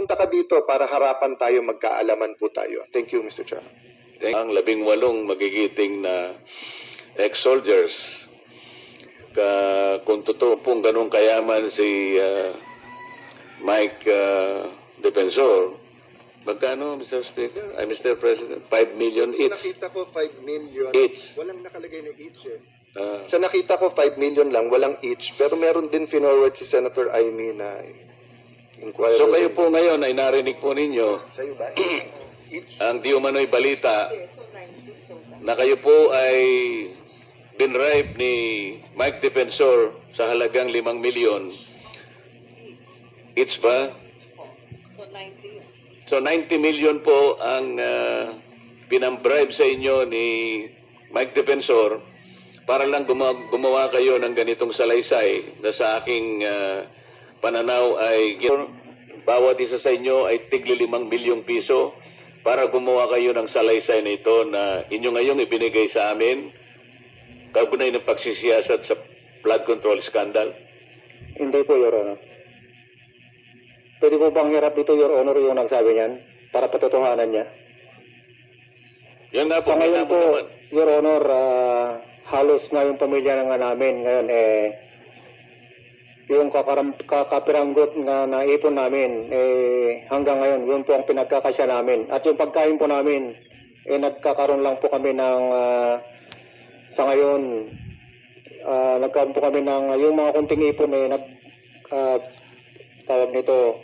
pumunta ka dito para harapan tayo, magkaalaman po tayo. Thank you, Mr. Chair. Ang 18 magigiting na ex-soldiers, kung totoo pong ganun kayaman si Mike Defensor, magkano, Mr. Speaker? Mr. President, 5 million each. Nakita ko 5 million. Each. Walang nakalagay na each eh. Sa nakita ko 5 million lang, walang each. Pero meron din finorward si Senator Amy na inquiry. So kayo po ngayon ay narinig po ninyo Sa'yo ba? Each? ang di umano'y balita na kayo po ay binribe ni Mike Defensor sa halagang 5 milyon. Each ba? So 90 million po ang pinambribe sa inyo ni Mike Defensor para lang gumawa kayo ng ganitong salaysay na sa aking pananaw ay bawat isa sa inyo ay tigli 5 milyong piso para gumawa kayo ng salaysay na ito na inyo ngayong ibinigay sa amin kaugnay ng pagsisiyasat sa flood control scandal. Hindi po, Your Honor. Pwede po bang hirap dito, Your Honor, yung nagsabi niyan para patotohanan niya? Yan nga po, Sa ngayon mo po, naman. Your Honor, halos nga yung pamilya nga namin ngayon, yung kakapiranggot nga naipon namin, hanggang ngayon, yun po ang pinagkakasya namin. At yung pagkain po namin, nagkakaroon lang po kami ng, sa ngayon, nagkaroon po kami ng, yung mga kunting ipon, tawag nito,